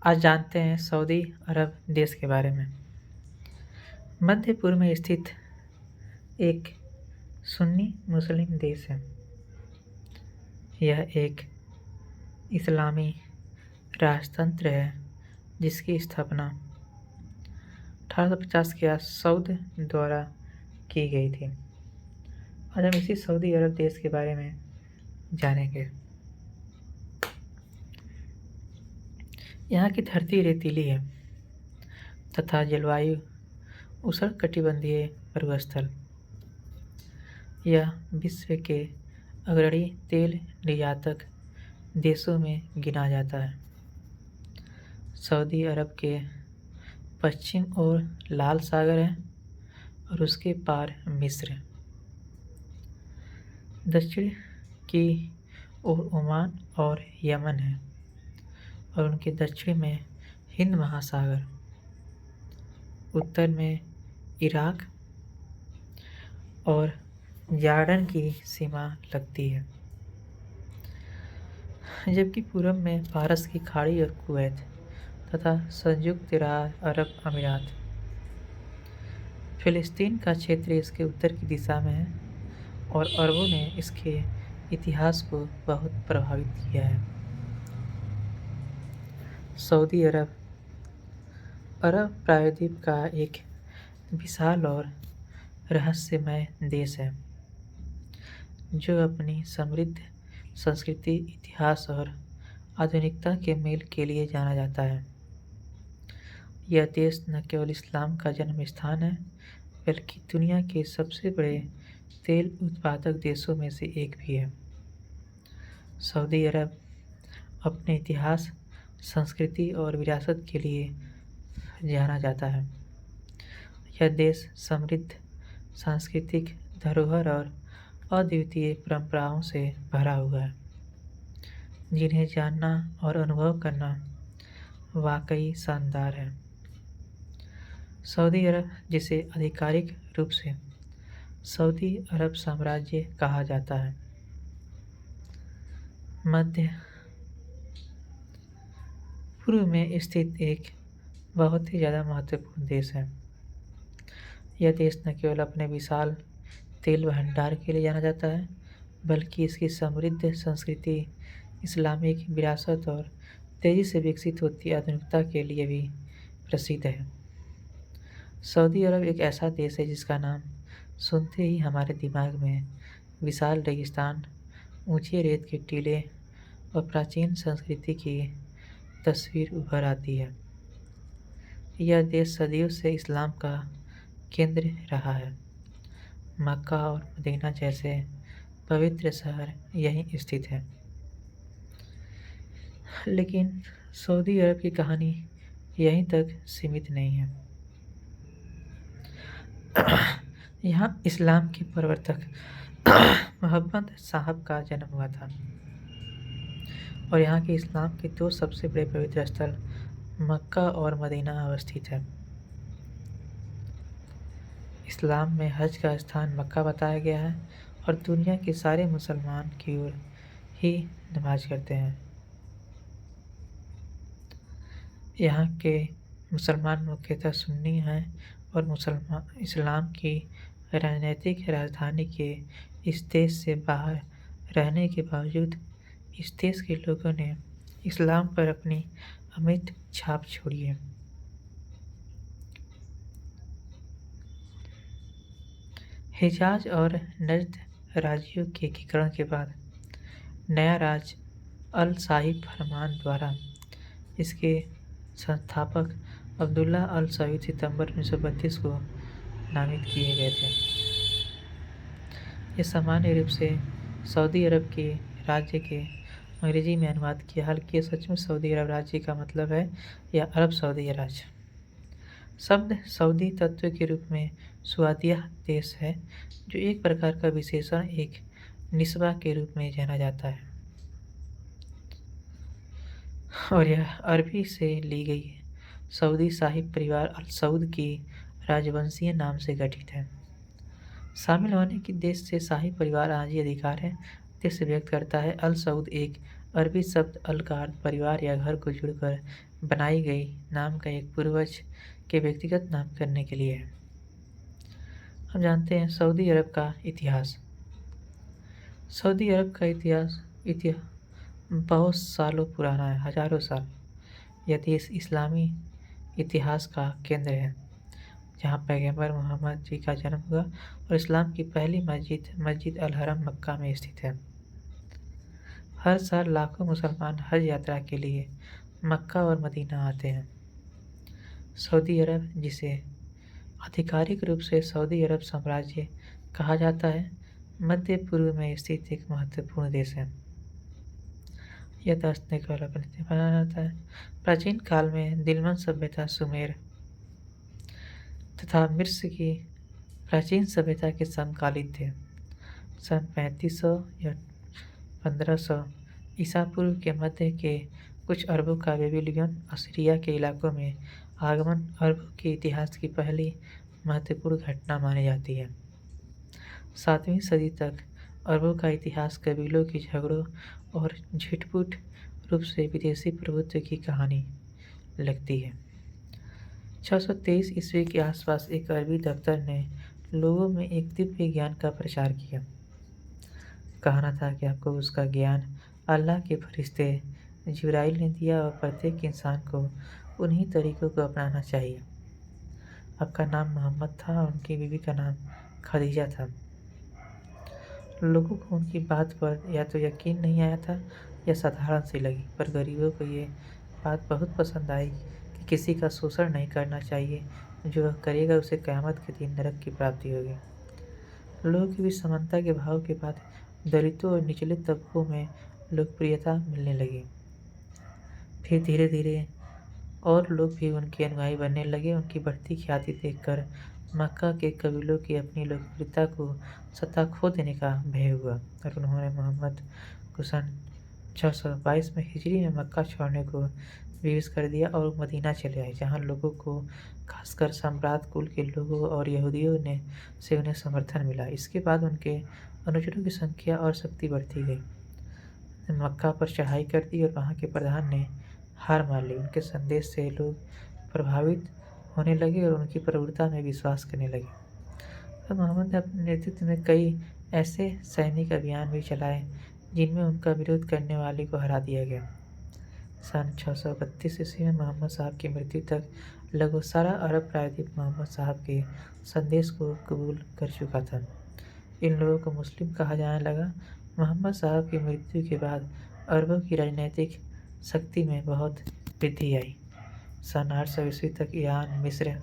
आज जानते हैं सऊदी अरब देश के बारे में। मध्य पूर्व में स्थित एक सुन्नी मुस्लिम देश है। यह एक इस्लामी राजतंत्र है जिसकी स्थापना 1850 के आस सऊद द्वारा की गई थी। आज हम इसी सऊदी अरब देश के बारे में जानेंगे। यहाँ की धरती रेतीली है तथा जलवायु उष्णकटिबंधीय मरुस्थल। यह विश्व के अग्रणी तेल निर्यातक देशों में गिना जाता है। सऊदी अरब के पश्चिम ओर लाल सागर है और उसके पार मिस्र, दक्षिण की ओर ओमान और यमन है और उनके दक्षिण में हिंद महासागर, उत्तर में इराक और जॉर्डन की सीमा लगती है, जबकि पूर्व में फारस की खाड़ी और कुवैत तथा संयुक्त अरब अमीरात। फिलिस्तीन का क्षेत्र इसके उत्तर की दिशा में है और अरबों ने इसके इतिहास को बहुत प्रभावित किया है। सऊदी अरब अरब प्रायद्वीप का एक विशाल और रहस्यमय देश है जो अपनी समृद्ध संस्कृति, इतिहास और आधुनिकता के मेल के लिए जाना जाता है। यह देश न केवल इस्लाम का जन्म स्थान है बल्कि दुनिया के सबसे बड़े तेल उत्पादक देशों में से एक भी है। सऊदी अरब अपने इतिहास, संस्कृति और विरासत के लिए जाना जाता है। यह देश समृद्ध सांस्कृतिक धरोहर और अद्वितीय परंपराओं से भरा हुआ है जिन्हें जानना और अनुभव करना वाकई शानदार है। सऊदी अरब, जिसे आधिकारिक रूप से सऊदी अरब साम्राज्य कहा जाता है, मध्य पूर्व में स्थित एक बहुत ही ज़्यादा महत्वपूर्ण देश है। यह देश न केवल अपने विशाल तेल भंडार के लिए जाना जाता है बल्कि इसकी समृद्ध संस्कृति, इस्लामिक विरासत और तेज़ी से विकसित होती आधुनिकता के लिए भी प्रसिद्ध है। सऊदी अरब एक ऐसा देश है जिसका नाम सुनते ही हमारे दिमाग में विशाल रेगिस्तान, ऊंचे रेत के टीले और प्राचीन संस्कृति की तस्वीर उभर आती है। यह देश सदियों से इस्लाम का केंद्र रहा है। मक्का और मदीना जैसे पवित्र शहर यहीं स्थित हैं। लेकिन सऊदी अरब की कहानी यहीं तक सीमित नहीं है। यहाँ इस्लाम के प्रवर्तक मोहम्मद साहब का जन्म हुआ था और यहाँ के इस्लाम के दो सबसे बड़े पवित्र स्थल मक्का और मदीना अवस्थित है। इस्लाम में हज का स्थान मक्का बताया गया है और दुनिया के सारे मुसलमान की ओर ही नमाज करते हैं। यहाँ के मुसलमान मुख्यतः सुन्नी हैं और मुसलमान इस्लाम की राजनीतिक राजधानी के इस देश से बाहर रहने के बावजूद इस देश के लोगों ने इस्लाम पर अपनी अमिट छाप छोड़ी है। हिजाज और नजद राज्यों के एकीकरण के बाद नया राज्य अल साहिब फरमान द्वारा इसके संस्थापक अब्दुल्ला अल सऊद सितंबर 1932 को नामित किए गए थे। ये सामान्य रूप से सऊदी अरब के राज्य के अंग्रेजी में अनुवाद किया। हालांकि सचमुच सऊदी अरब राज्य का मतलब है या अरब सऊदी राज्य। शब्द सऊदी तत्व के रूप में सुआदिया देश है जो एक प्रकार का विशेषण, एक निस्बा के रूप में जाना जाता है और यह अरबी से ली गई है। सऊदी साहिब परिवार अल सऊद की राजवंशीय नाम से गठित है। शामिल होने की देश से शाही परिवार आंजी अधिकार है देश से व्यक्त करता है। अल सऊद एक अरबी शब्द अल का अर्थ परिवार या घर को जुड़कर बनाई गई नाम का एक पूर्वज के व्यक्तिगत नाम करने के लिए है। हम जानते हैं सऊदी अरब का इतिहास। सऊदी अरब का इतिहास बहुत सालों पुराना है, हजारों साल। यह देश इस्लामी इतिहास का केंद्र है, जहाँ पैगंबर मोहम्मद जी का जन्म हुआ और इस्लाम की पहली मस्जिद मस्जिद अल हरम मक्का में स्थित है। हर साल लाखों मुसलमान हज यात्रा के लिए मक्का और मदीना आते हैं। सऊदी अरब, जिसे आधिकारिक रूप से सऊदी अरब साम्राज्य कहा जाता है, मध्य पूर्व में स्थित एक महत्वपूर्ण देश है। यह दार्शनिक डेवलपमेंट माना जाता है। प्राचीन काल में दिलमन सभ्यता सुमेर तथा मिस्र की प्राचीन सभ्यता के समकालीन थे। सन 3500 या 1500 ईसा पूर्व के मध्य के कुछ अरबों का बेबीलोन असीरिया के इलाकों में आगमन अरबों के इतिहास की पहली महत्वपूर्ण घटना मानी जाती है। 7वीं सदी तक अरबों का इतिहास कबीलों के झगड़ों और झिटपुट रूप से विदेशी प्रभुत्व की कहानी लगती है। 623 ईस्वी के आसपास एक अरबी दफ्तर ने लोगों में एक दिव्य ज्ञान का प्रचार किया। कहना था कि आपको उसका ज्ञान अल्लाह के फरिश्ते जिब्राइल ने दिया और प्रत्येक इंसान को उन्हीं तरीकों को अपनाना चाहिए। आपका नाम मोहम्मद था और उनकी बीवी का नाम खदीजा था। लोगों को उनकी बात पर या तो यकीन नहीं आया था या साधारण सी लगी, पर गरीबों को ये बात बहुत पसंद आई कि किसी का शोषण नहीं करना चाहिए। जो वह करेगा उसे क़यामत के दिन नरक की प्राप्ति होगी। लोगों की भी समानता के भाव के बाद दलितों और निचले तबकों में लोकप्रियता मिलने लगी। फिर धीरे धीरे और लोग भी उनके अनुयायी बनने लगे। उनकी बढ़ती ख्याति देखकर मक्का के कबीलों की अपनी लोकप्रियता को सत्ता खो देने का भय हुआ और उन्होंने मोहम्मद को सन 622 में हिजरी में मक्का छोड़ने को विवश कर दिया और मदीना चले आए, जहाँ लोगों को, खासकर सम्राट कुल के लोगों और यहूदियों ने से उन्हें समर्थन मिला। इसके बाद उनके अनुचरों की संख्या और शक्ति बढ़ती गई। मक्का पर चढ़ाई कर दी और वहाँ के प्रधान ने हार मान ली। उनके संदेश से लोग प्रभावित होने लगे और उनकी प्रभुता में विश्वास करने लगे। तो मोहम्मद ने अपने नेतृत्व में कई ऐसे सैनिक अभियान भी चलाए जिनमें उनका विरोध करने वाले को हरा दिया गया। सन 632 ईस्वी में मोहम्मद साहब की मृत्यु तक लगभग सारा अरब प्रायद्वीप मोहम्मद साहब के संदेश को कबूल कर चुका था। इन लोगों को मुस्लिम कहा जाने लगा। मोहम्मद साहब की मृत्यु के बाद अरबों की राजनीतिक शक्ति में बहुत वृद्धि आई। सन 800 ईस्वी तक ईरान, मिस्र